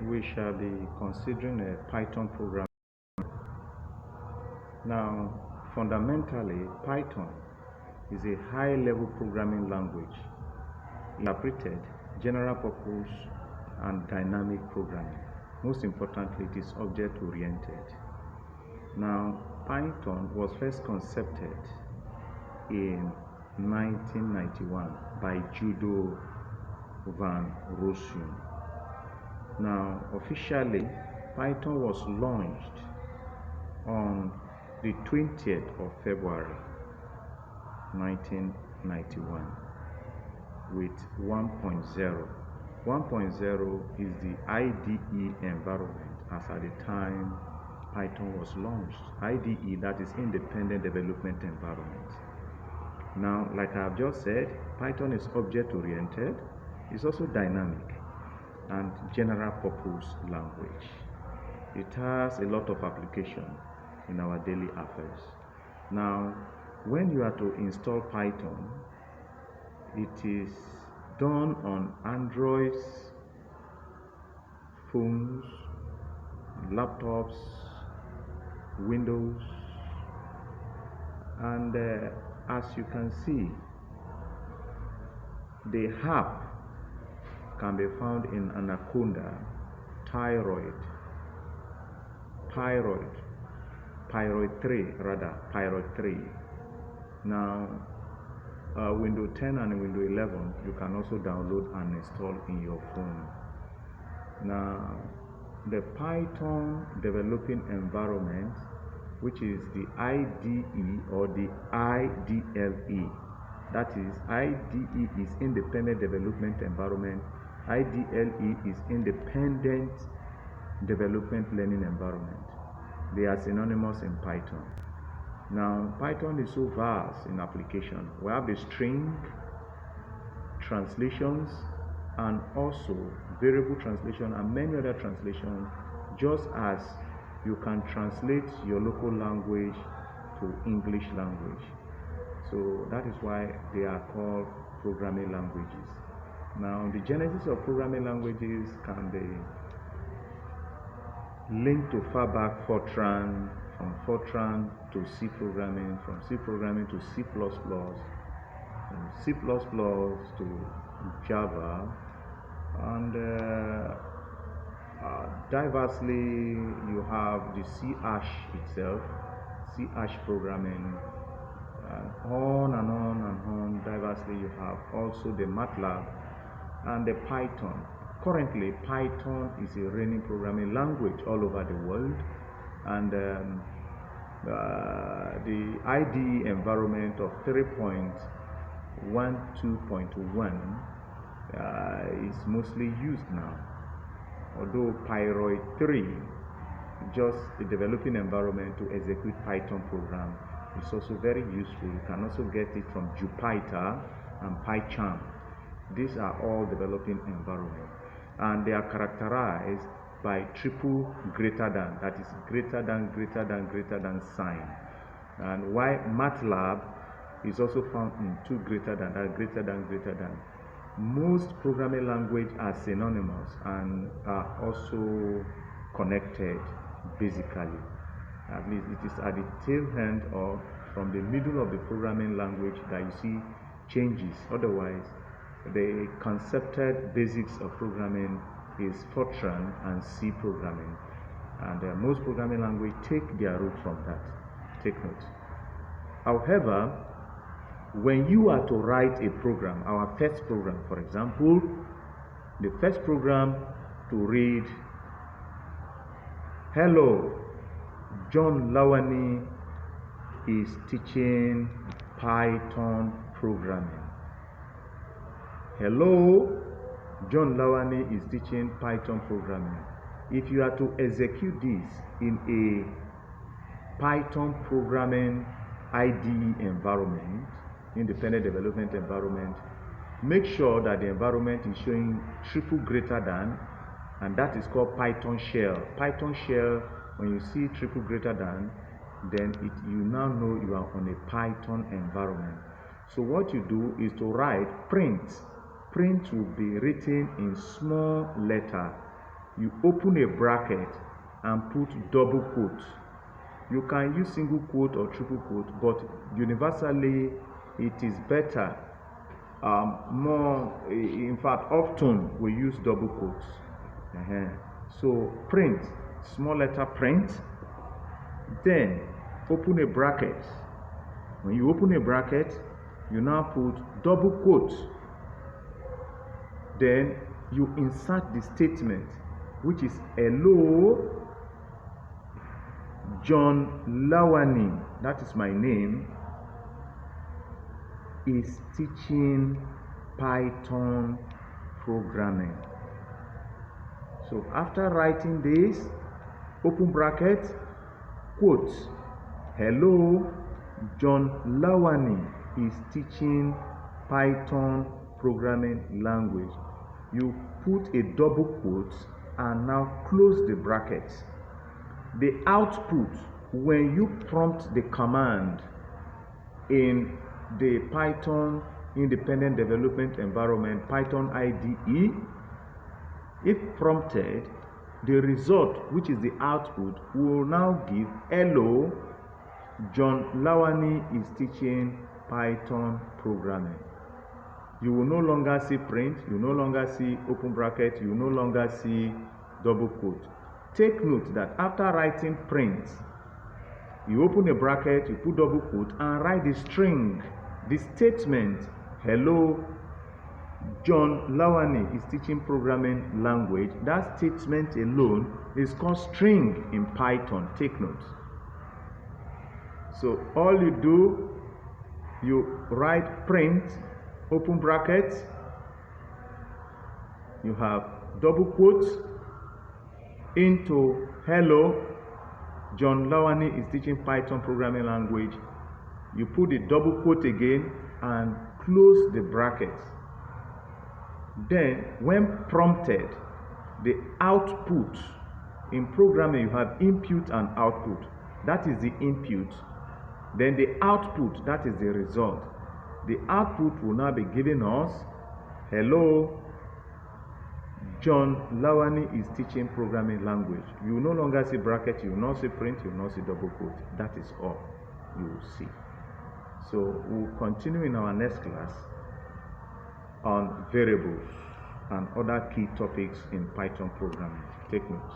we shall be considering a Python program. Now, fundamentally, Python is a high-level programming language, interpreted, general purpose, and dynamic programming. Most importantly, it is object-oriented. Now, Python was first concepted in 1991 by Judo van Rossum. Now, officially, Python was launched on the 20th of February 1991 with 1.0. 1.0 is the IDE environment as at the time Python was launched. IDE, that is Independent Development Environment. Now, like I have just said, Python is object-oriented, it's also dynamic and general purpose language. It has a lot of application in our daily affairs. Now, when you are to install Python, it is done on Android phones, laptops, Windows, and as you can see, the app can be found in Anaconda, Pyroid 3. Now, Windows 10 and Windows 11, you can also download and install in your phone. Now, the Python developing environment, which is the IDE or the IDLE, that is, IDE is Independent Development Environment, IDLE is Independent Development Learning Environment. They are synonymous in Python. Now, Python is so vast in application. We have the string translations and also variable translation and many other translations, just as you can translate your local language to English language. So that is why they are called programming languages. Now, the genesis of programming languages can be linked to far back Fortran, from Fortran to C programming, from C programming to C++, from C++ to Java, and diversely you have the C# itself, C# programming, on and on and on. Diversely you have also the MATLAB and the Python. Currently, Python is a reigning programming language all over the world, and the IDE environment of 3.12.1 is mostly used now. Although Pyroid 3, just a developing environment to execute Python program, is also very useful. You can also get it from Jupyter and PyCharm. These are all developing environments, and they are characterized by triple greater than, that is greater than sign. And why MATLAB is also found in two greater than, greater than. Most programming languages are synonymous and are also connected basically. At least it is at the tail end or from the middle of the programming language that you see changes. Otherwise, the concepted basics of programming is Fortran and C programming, and most programming languages take their root from that. Take note. However, when you are to write a program, our first program, for example, the first program to read, "Hello, John Lawani is teaching Python programming." Hello, John Lawani is teaching Python programming. If you are to execute this in a Python programming IDE environment, Independent Development Environment, make sure that the environment is showing triple greater than, and that is called Python shell. Python shell, when you see triple greater than, then you now know you are on a Python environment. So what you do is to write print. Print will be written in small letter you open a bracket and put double quote. You can use single quote or triple quote, but universally it is better. In fact, often we use double quotes. So print, small letter print, then open a bracket. When you open a bracket, you now put double quote. Then you insert the statement, which is hello, John Lawani, that is my name, is teaching Python programming. So after writing this, open bracket, quote, hello, John Lawani is teaching Python programming language. You put a double quote and now close the brackets. The output, when you prompt the command in the Python Independent Development Environment, Python IDE, if prompted, the result, which is the output, will now give hello, John Lawani is teaching Python programming. You will no longer see print, you no longer see open bracket, you no longer see double quote. Take note that after writing print, you open a bracket, you put double quote, and write the string, the statement, hello, John Lawani is teaching programming language. That statement alone is called string in Python. Take note. So all you do, you write print, open brackets, you have double quotes into hello, John Lawani is teaching Python programming language. You put the double quote again and close the brackets. Then when prompted, the output, in programming you have input and output. That is the input. Then the output, that is the result. The output will now be giving us, hello, John Lawani is teaching programming language. You will no longer see bracket, you will not see print, you will not see double quote. That is all you will see. So we'll continue in our next class on variables and other key topics in Python programming. Take notes.